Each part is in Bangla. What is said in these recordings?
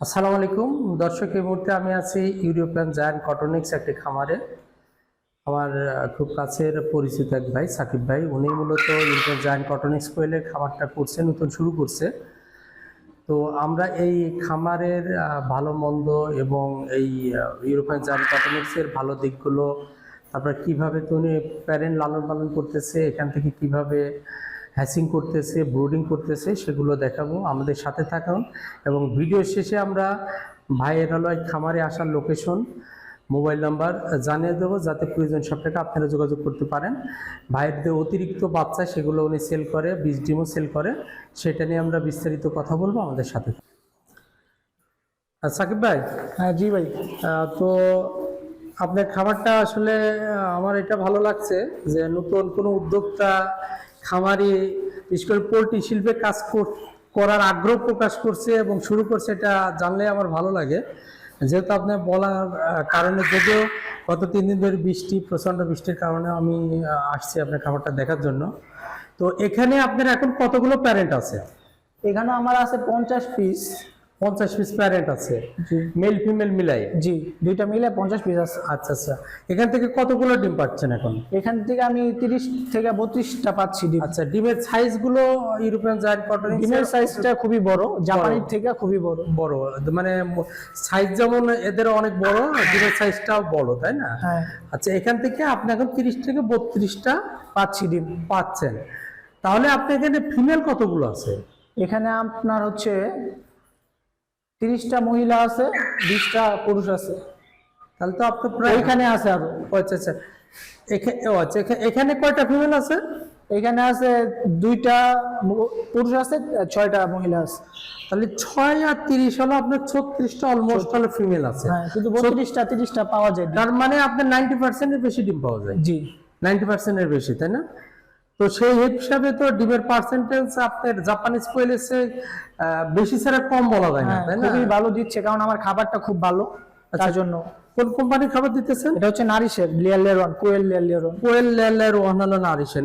আসসালামু আলাইকুম দর্শক, এই মুহূর্তে আমি আছি ইউরোপিয়ান জায়ান্ট কটনিক্স একটি খামারে। আমার খুব কাছের পরিচিত এক ভাই সাকিব ভাই, উনি মূলত ইউরোপিয়ান জায়ান্ট কটনিক্স কোয়েলের খামারটা করছে, নতুন শুরু করছে। তো আমরা এই খামারের ভালো মন্দ এবং এই ইউরোপিয়ান জায়ান্ট কটনিক্সের ভালো দিকগুলো, তারপর কিভাবে উনি প্যারেন্ট লালন পালন করতেছে, এখান থেকে কিভাবে হ্যাচিং করতেছে, ব্রুডিং করতেছে, সেগুলো দেখাবো। আমাদের সাথে থাকুন এবং ভিডিও শেষে আমরা ভাইয়ের হলো এই খামারে আসার লোকেশন, মোবাইল নাম্বার জানিয়ে দেবো, যাতে প্রয়োজন সব টাকা আপনারা যোগাযোগ করতে পারেন। ভাইয়ের যে অতিরিক্ত বাচ্চা সেগুলো উনি সেল করে, বীজ ডিমও সেল করে, সেটা নিয়ে আমরা বিস্তারিত কথা বলবো। আমাদের সাথে সাকিব ভাই। হ্যাঁ জি ভাই। তো আপনার খামারটা আসলে আমার এটা ভালো লাগছে যে নতুন কোনো উদ্যোক্তা খামারি বিশেষ করে পোলট্রি শিল্পে কাজ করার আগ্রহ প্রকাশ করছে এবং শুরু করছে, এটা জানলে আমার ভালো লাগে। যেহেতু আপনার বলার কারণে, যদিও গত 3 দিন ধরে বৃষ্টি, প্রচণ্ড বৃষ্টির কারণে আমি আসছি আপনার খামারটা দেখার জন্য। তো এখানে আপনার এখন কতগুলো প্যারেন্ট আছে? এখানে আমার আছে 50 পিস। 50 পিস প্যারেন্ট আছে, জি মেল ফিমেল মিলাই? জি, দুইটা মিলে 50 পিস আছে। আচ্ছা আচ্ছা, এখান থেকে কতগুলো ডিম পাচ্ছেন এখন? এখান থেকে আমি 30 থেকে 32টা পাচ্ছি ডিম। আচ্ছা, ডিমের সাইজগুলো ইউরোপিয়ান জায়ান্ট কটনিক্স ডিমের সাইজটা খুবই বড়, জাপানির থেকে খুবই বড়। বড় মানে সাইজ যেমন এদের অনেক বড়, ডিমের সাইজটাও বড়, তাই না? হ্যাঁ। আচ্ছা, এখান থেকে আপনি এখন 30 থেকে 32টা পাচ্ছি ডিম পাচ্ছেন। তাহলে আপনি এখানে ফিমেল কতগুলো আছে? এখানে আপনার হচ্ছে 30টা মহিলা আছে, 20টা পুরুষ আছে। তাহলে তো আপনার প্রায় এখানে আছে আরো। আচ্ছা আচ্ছা, এখানে কয়টা ফিমেল আছে? এখানে আছে 2টা পুরুষ আছে, 6টা মহিলা আছে। তাহলে 6 আর 30 হলো আপনার 36টা অলমোস্ট হলো ফিমেল আছে। হ্যাঁ, কিন্তু 32টা 30টা পাওয়া যায়। তার মানে আপনার 90% এর বেশি ডিম পাওয়া যায়। জি, 90% এর বেশি, তাই না? তো সেই হিসাবে তো ডিমের পার্সেন্টেজ আপনার জাপানিজ কোয়েলের চেয়ে বেশি ছাড়া কম বলা যায় না, তাই না? খুবই ভালো দিচ্ছে, কারণ আমার খাবারটা খুব ভালো। তার জন্য। কোন কোম্পানির খাবার দিতেছেন? এটা হচ্ছে নারিশের লেয়ার ওয়ান, কোয়েল লেয়ার ওয়ান। কোয়েল লেয়ার ওয়ান হলো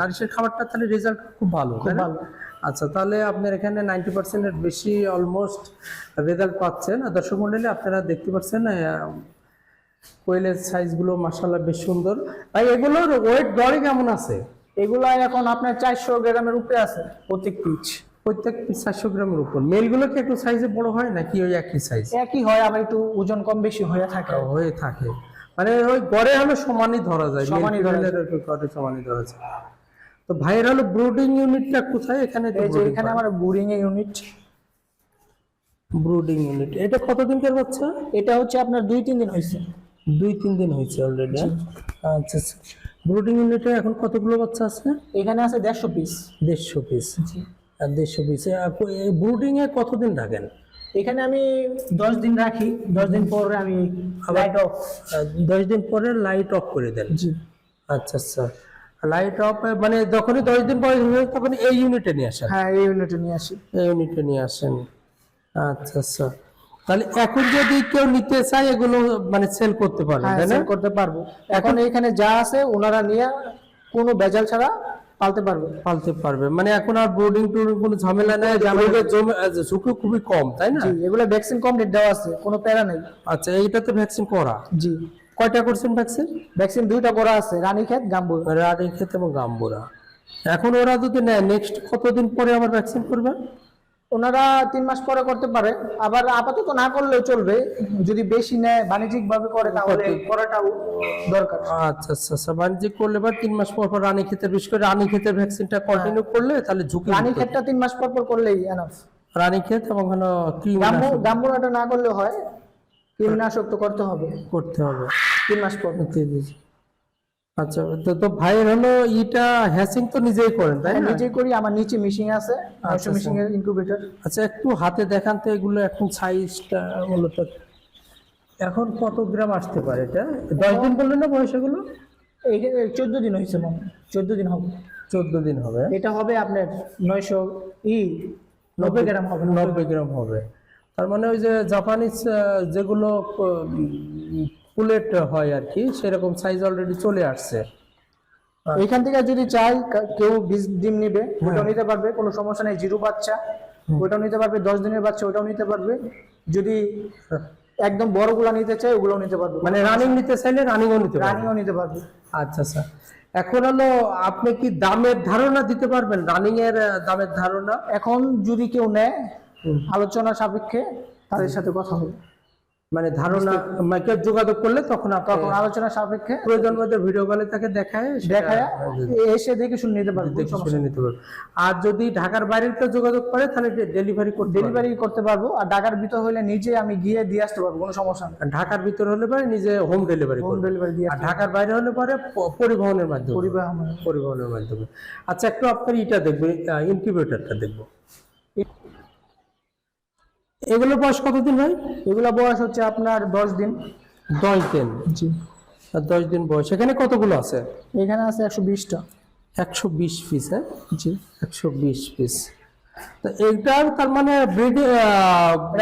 নারিশের খাবারটা, তাহলে রেজাল্ট খুব ভালো, খুব তাই না? ভালো। আচ্ছা, তাহলে আপনার এখানে 90% এর বেশি অলমোস্ট রেজাল্ট পাচ্ছেন। আর দর্শক মন্ডলী, আপনারা দেখতে পাচ্ছেন কোয়েলের সাইজগুলো মাশাআল্লাহ বেশ সুন্দর। ভাই, এগুলোর ওয়েট গড়ে কেমন আছে? এগুলা এখন আপনার 400 গ্রামের উপরে আছে প্রত্যেক পিস। প্রত্যেক 400 গ্রামের উপর। মেলগুলো কি একটু সাইজে বড় হয় নাকি ওই একই সাইজ? একই হয়, আবার একটু ওজন কম বেশি হয়ে থাকে। মানে ওই গড়ে হলো সমানই ধরা যায়, সমানই ধরা যায়। গড়ে সমানই ধরা যায়। তো ভাইয়ের হলো ব্রুডিং ইউনিটটা কোথায়? এখানে এই যে এখানে আমার ব্রুডিং এর ইউনিট। ব্রুডিং ইউনিট, এটা কতদিনকার বাচ্চা? এটা হচ্ছে আপনার 2-3 দিন হয়েছে। 2-3 দিন হয়েছে অলরেডি। আচ্ছা আচ্ছা, ব্রুডিং ইউনিটে এখন কতগুলো বাচ্চা আছে? এখানে আছে 150 পিস। 150 পিস। আর 150 পিস ব্রুডিং এ কতদিন রাখেন? এখানে আমি 10 দিন রাখি, 10 দিন পরে আমি লাইট অফ। 10 দিন পরে লাইট অফ করে দেন? জি। আচ্ছা আচ্ছা, লাইট অফ মানে যখনই 10 দিন পরে তখন এই ইউনিটে নিয়ে আসেন? হ্যাঁ, এই ইউনিটে নিয়ে আসি। এই ইউনিটে নিয়ে আসেন। আচ্ছা আচ্ছা, তাহলে এখন যদি কেউ নিতে চায় এগুলো মানে সেল করতে পারবে, হ্যাঁ, তাই না? সেল করতে পারবো। এখন এখানে যা আছে ওনারা নিয়ে কোনো ভেজাল ছাড়া পালতে পারবে। মানে এখন আর ব্রুডিং টুডিং কোনো ঝামেলা নেই, ঝুঁকি খুবই কম, তাই না? জি, এগুলো ভ্যাকসিন কমপ্লিট দেওয়া আছে, কোনো প্যারা নেই। আচ্ছা, এইটাতে ভ্যাকসিন করা? জি। কয়টা করছেন ভ্যাকসিন? ভ্যাকসিন 2টা করা আছে, রানীক্ষেত, গাম্বুর। রানীক্ষেত এবং গাম্বুরা। এখন ওরা যদি নেয়, নেক্সট কতদিন পরে আবার ভ্যাকসিন করবে? ওনারা 3 মাস পরে করতে পারে, আবার আপাতত না করলেও চলবে। যদি বেশি নেয়, বাণিজ্যিক ভাবে করে, তাহলে করাটাও দরকার। আচ্ছা আচ্ছা আচ্ছা, বাণিজ্যিক করলে বা 3 মাস পর পর রানীক্ষেতের, বিশেষ করে রানীক্ষেতের ভ্যাকসিনটা কন্টিনিউ করলে তাহলে ঝুঁকি। রানীক্ষেতটা 3 মাস পর করলেই এনাফ। রানীক্ষেত এবং হলো গাম্বুরাটা না করলে হয়, কীটনাশক তো করতে হবে 3 মাস পর। আচ্ছা, তো ভাইয়ের হলো ইটা হ্যাচিং তো নিজেই করেন, তাই না? নিজেই করি, আমার নিচে মেশিন আছে, মেশিং এর ইনকিউবেটর। আচ্ছা, একটু হাতে দেখান তো এগুলো এখন সাইজটা মূলত এখন কত গ্রাম আসতে পারে? এটা 10 দিন বললেন না বয়স? এগুলো এই 14 দিন হয়েছে, মনে 14 দিন হবে। 14 দিন হবে। এটা হবে আপনার 90 গ্রাম হবে। 90 গ্রাম হবে। তার মানে ওই যে জাপানিজ যেগুলো পুলেট হয় আর কি, সেরকম সাইজ অলরেডি চলে আসছে। এখান থেকে যদি চাই কেউ 20 ডিম নিবে, ওটা নিতে পারবে, কোনো সমস্যা নেই। জিরো বাচ্চা ওটাও নিতে পারবে, 10 দিনের বাচ্চা ওটাও নিতে পারবে, যদি একদম বড়গুলা নিতে চাই ওগুলোও নিতে পারবে, মানে রানিং নিতে চাইলে রানিংও নিতে পারবে। রানিংও নিতে পারবে। আচ্ছা আচ্ছা, এখন হলো আপনি কি দামের ধারণা দিতে পারবেন, রানিং এর দামের ধারণা? এখন যদি কেউ নেয় আলোচনা সাপেক্ষে তাদের সাথে কথা হবে, মানে ধারণা মাইকে যোগাযোগ করলে তখন তখন আলোচনা সাপেক্ষে প্রয়োজন মতো ভিডিও কলে তাকে দেখায় এসে দেখে শুনে নিতে পারবে, দেখে শুনে নিতে পারবে। আর যদি ঢাকার বাইরে কেউ যোগাযোগ করে তাহলে ডেলিভারি করতে পারবো, আর ঢাকার ভিতর হলে নিজে আমি গিয়ে দিয়ে আসতে পারবো, কোনো সমস্যা নেই। ঢাকার ভিতর হলে পরে নিজে হোম ডেলিভারি দিয়ে আর ঢাকার বাইরে হলে পরে পরিবহনের মাধ্যমে। আচ্ছা, একটু আপনার ইটা দেখবো, ইনকিউবেটরটা দেখবো। এগুলো বয়স কতদিন ভাই? এগুলো বয়স হচ্ছে আপনার 10 দিন। 10 দিন? জি, 10 দিন বয়স। এখানে কতগুলো আছে? এখানে আছে 120টা। 120 পিস? হ্যাঁ জি, 120 পিস। তো এইটার তার মানে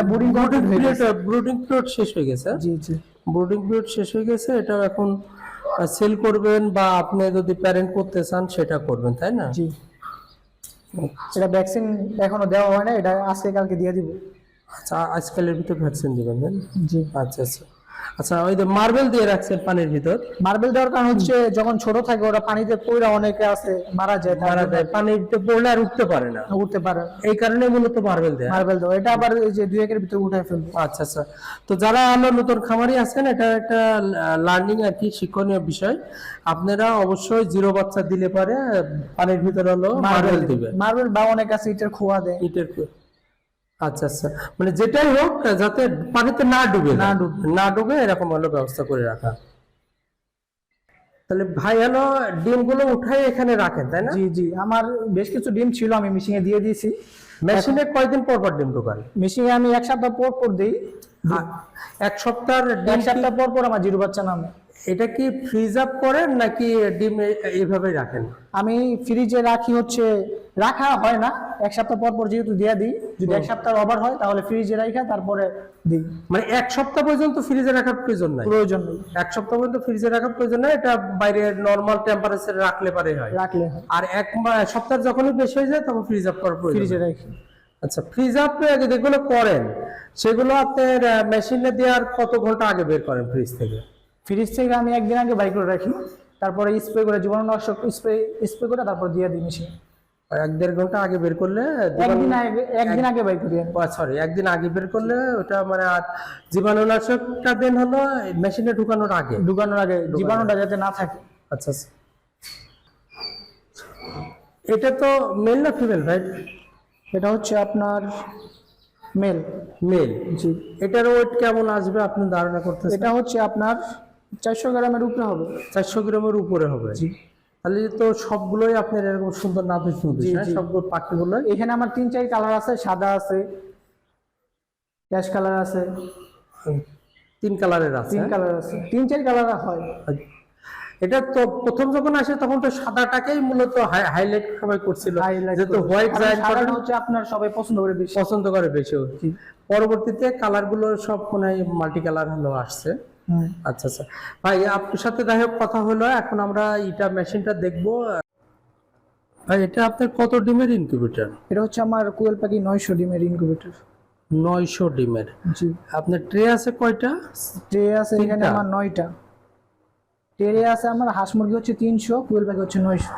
ব্রুডিং পিরিয়ড শেষ হয়ে গেছে? জি জি, ব্রুডিং পিরিয়ড শেষ হয়ে গেছে, এটাও এখন সেল করবেন বা আপনি যদি প্যারেন্ট করতে চান সেটা করবেন, তাই না? জি, এটা ভ্যাকসিন এখনো দেওয়া হয় না, এটা আজকে কালকে দিয়ে দিব। আচ্ছা, আজকালের ভিতর ভ্যাকসিন দিবেন? জি। আচ্ছা আচ্ছা আচ্ছা, ওই যে মার্বেল দিয়ে রাখছেন পানির ভিতর? মার্বেল দেওয়ার কারণ হচ্ছে যখন ছোট থাকে ওরা পানিতে পড়ে অনেকে আছে মারা যায়, পানিতে পড়লে আর উঠতে পারে না, উঠতে পারে, এই কারণে মূলত মার্বেল দেয়। মার্বেল দেওয়া, এটা আবার এই যে 2 একের ভিতরে উঠায় ফেলবো। আচ্ছা আচ্ছা, তো যারা হলো নতুন খামারি আছেন, এটা একটা লার্নিং আর কি, শিক্ষণীয় বিষয়। আপনারা অবশ্যই 0 বাচ্চা দিলে পারে পানির ভিতর হলো মার্বেল দিবে, মার্বেল বা অনেক আছে ইটের খোয়া দেয়, ইটের। আচ্ছা আচ্ছা, মানে যেটাই হোক যাতে পানিতে না ডুবে এরকম হলো ব্যবস্থা করে রাখা। তাহলে ভাই হলো ডিমগুলো উঠাই এখানে রাখেন, তাই না? জি জি, আমার বেশ কিছু ডিম ছিল, আমি মেশিনে দিয়ে দিয়েছি। মেশিনে কয়দিন পর পর ডিম ঢোকান? মেশিনে আমি 1 সপ্তাহ পর পর দিই। 1 সপ্তাহ? 1 সপ্তাহ পর পর আমার 0 বাচ্চা নামে। এটা কি ফ্রিজ আপ করেন নাকি ডিম এইভাবে রাখেন? আমি ফ্রিজে রাখি, হচ্ছে রাখা হয় না, 1 সপ্তাহ পর পর যেহেতু দিয়ে দিই, যদি 1 সপ্তাহ ওভার হয় তাহলে ফ্রিজে রাখা তারপরে দিই। মানে 1 সপ্তাহ পর্যন্ত ফ্রিজে রাখার প্রয়োজন নাই? প্রয়োজন নেই, 1 সপ্তাহ পর্যন্ত ফ্রিজে রাখার প্রয়োজন নাই, এটা বাইরে নরমাল টেম্পারেচারে রাখলে পারে হয়। আর 1 সপ্তাহ যখনই বেশি হয়ে যায় তখন ফ্রিজ আপ করার প্রয়োজন, ফ্রিজে রাখি। আচ্ছা, ফ্রিজ আপ যেগুলো করেন সেগুলো আপনার মেশিনে দেওয়ার কত ঘন্টা আগে বের করেন ফ্রিজ থেকে? ফ্রিজ থেকে আমি 1 দিন আগে বাইর করে রাখি, তারপরে স্প্রে করে জীবাণুনাশক স্প্রে করে তারপর দিয়ে দিই মেশিনে। 1-1.5 ঘন্টা আগে বের করলে? একদিন আগে বাইর করি। সরি, 1 দিন আগে বের করলে ওটা মানে জীবাণুনাশকটা দেন হলো মেশিনে ঢুকানোর আগে জীবাণুটা যাতে না থাকে। আচ্ছা, এটা তো মেল না ফিমেল ভাই? এটা হচ্ছে আপনার মেল। জি। এটার ওয়েট কেমন আসবে আপনি ধারণা করতেছেন? এটা হচ্ছে আপনার 400 গ্রামের উপরে হবে। 400 গ্রামের উপরে হবে? জি। তাহলে তো সবগুলোই আপনার এরকম সুন্দর নাদুস, সবগুলো পাখিগুলো। এখানে আমার 3-4 কালার আছে, সাদা আছে, ক্যাশ কালার আছে, 3 কালারের আছে? 3-4 কালার হয়। এটা তো প্রথম যখন আসে তখন তো সাদাটাকেই মূলত হাইলাইট সবাই করছিল, যেহেতু হোয়াইট জায়ান্ট হচ্ছে আপনার সবাই পছন্দ করে বেশি। পরবর্তীতে কালার গুলো সব মনে হয় মাল্টি কালার হলো আসছে। আচ্ছা আচ্ছা ভাই, আপনার সাথে যাই হোক কথা হলো, এখন আমরা এটা মেশিনটা দেখবো। ভাই, এটা আপনার কত ডিমের ইনকিউবেটর? এটা হচ্ছে আমার কোয়েল পাখি 900 ডিমের ইনকিউবেটর। 900 ডিমের? জি। আপনার ট্রে আছে কয়টা? ট্রে আছে এখানে আমার 9টা। ট্রে আছে আমার, হাঁস মুরগি হচ্ছে 300, কোয়েল পাখি হচ্ছে 900।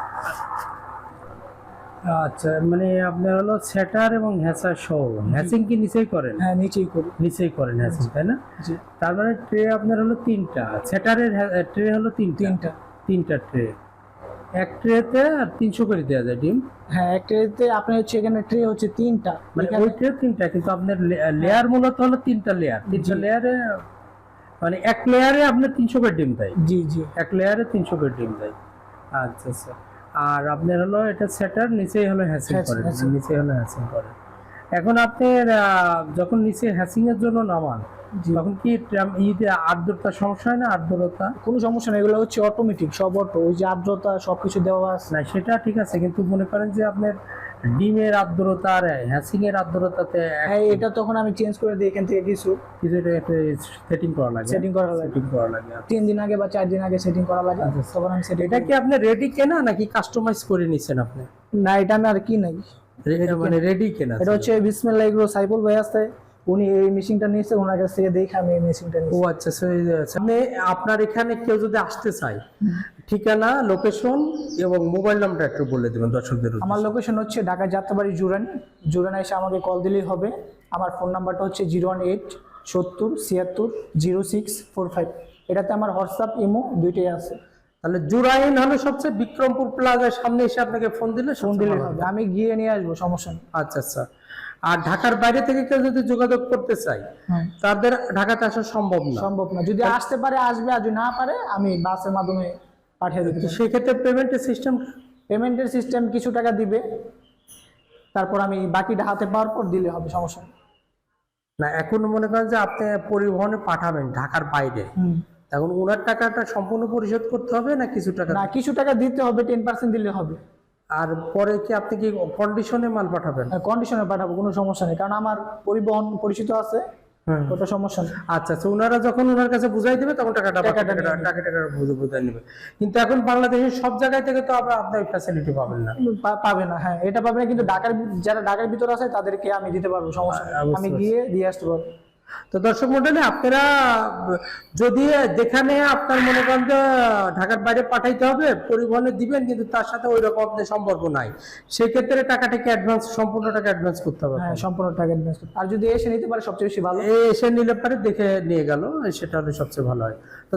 আচ্ছা, মানে আপনার হলো সেটার এবং হ্যাচার সহ হ্যাচিং কি নিচেই করেন? হ্যাঁ, নিচেই করেন হ্যাচিং, তাই না? জি। তার মানে ট্রে আপনার হলো 3টা, সেটারের ট্রে হলো 3টা ট্রে। এক ট্রেতে 300 করে দেওয়া যায় ডিম? হ্যাঁ, এক ট্রেতে আপনার হচ্ছে এখানে ট্রে হচ্ছে 3টা, মানে ওই ট্রে 3টা, কিন্তু আপনার লেয়ার মূলত হলো 3টা লেয়ার। 3টা লেয়ারে মানে এক লেয়ারে আপনার 300 করে ডিম দেয়? জি জি, এক লেয়ারে 300 করে ডিম দেয়। আচ্ছা আচ্ছা। আর আপনার হলো এটা সেটার নিচেই হলো হ্যাচিং করে। এখন আপনার যখন নিচে হ্যাচিং এর জন্য নামান তখন কি আর্দ্রতা সমস্যা হয় না? আর্দ্রতা কোনো সমস্যা নেই, এগুলো হচ্ছে অটোমেটিক, সব অটো। ওই যে আর্দ্রতা সবকিছু দেওয়া আছে না, সেটা ঠিক আছে, কিন্তু মনে করেন যে আপনার ডিমের আর্দ্রতা আর হ্যাচিং এর আর্দ্রতাতে, হ্যাঁ, এটা তখন আমি চেঞ্জ করে দিই এখান থেকে কিছু সেটিং করা লাগে। 3 দিন আগে বা 4 দিন আগে সেটিং করা লাগে, তখন আমি সেটিং। এটা কি আপনি রেডি কেনা নাকি কাস্টমাইজ করে নিছেন আপনি? না, এটা আমি আর কি নাই, এটা মানে রেডি কেনা এটা হচ্ছে বিসমিল্লাহ এগ্রো সাইফুল ভাই আছে, উনি এই মেশিনটা নিয়েছে, ওনার কাছ থেকে দেখে আমি এই মেশিনটা ও নিয়েছি। আচ্ছা মানে আপনার এখানে কেউ যদি আসতে চায়, ঠিকানা, লোকেশন এবং মোবাইল নাম্বার একটু বলে দেবেন দর্শকদের উদ্দেশ্যে। আমার লোকেশন হচ্ছে ঢাকা যাত্রাবাড়ি জুরানি। জুরানি এসে আমাকে কল দিলেই হবে। আমার ফোন নাম্বারটা হচ্ছে 018-70-76-0645। এটাতে আমার হোয়াটসঅ্যাপ, ইমো দুইটাই আছে। তাহলে জুরাইন হলো সবচেয়ে বিক্রমপুর প্লাজার সামনে এসে আপনাকে ফোন দিলে ফোন দিলেই হবে, আমি গিয়ে নিয়ে আসবো, সমস্যা নেই। আচ্ছা আচ্ছা। আর ঢাকার বাইরে থেকে কেউ যদি যোগাযোগ করতে চায়, হ্যাঁ, তাদের ঢাকাতে আসা সম্ভব না। সম্ভব না। যদি আসতে পারে আসবে, আর যদি না পারে আমি বাসের মাধ্যমে পাঠিয়ে দিতে তো পারি। সেক্ষেত্রে পেমেন্টের সিস্টেম? পেমেন্টের সিস্টেম কিছু টাকা দিবে, তারপর আমি বাকিটা হাতে পাওয়ার পর দিলে হবে, সমস্যা নেই। না, এখন মনে করেন যে আপনি পরিবহনে পাঠাবেন ঢাকার বাইরে, এখন ওনার টাকাটা সম্পূর্ণ পরিশোধ করতে হবে না কিছু টাকা? না, কিছু টাকা দিতে হবে, 10% দিলে হবে। আর পরে কি আপনি কি কন্ডিশনে মাল পাঠাবেন? কন্ডিশনে পাঠাবো, কোনো সমস্যা নেই, কারণ আমার পরিবহন পরিচিত আছে, ওটা সমস্যা নেই। আচ্ছা আচ্ছা। ওনারা যখন ওনার কাছে বুঝাই দেবে তখন টাকাটা বুঝাই নেবে। কিন্তু এখন বাংলাদেশের সব জায়গায় থেকে তো আপনার ফ্যাসিলিটি পাবেন না। পাবে না, হ্যাঁ এটা পাবে না, কিন্তু যারা ঢাকার ভিতরে আছে তাদেরকে আমি দিতে পারবো, সমস্যা নেই, আমি গিয়ে দিয়ে আসতে পারবো। তো দর্শক মণ্ডলী, আপনারা যদি যেখানে আপনার মনে করেন যে ঢাকার বাইরে পাঠাইতে হবে, পরিবহনে দিবেন, কিন্তু তার সাথে ওই রকম আপনার সম্পর্ক নাই, সেক্ষেত্রে টাকাটাকে অ্যাডভান্স, সম্পূর্ণ টাকা অ্যাডভান্স করতে হবে। হ্যাঁ, সম্পূর্ণ টাকা অ্যাডভান্স করতে। আর যদি এসে নিতে পারে সবচেয়ে বেশি ভালো। এসে নিলে পারে দেখে নিয়ে গেল, সেটা হলে সবচেয়ে ভালো হয়। তো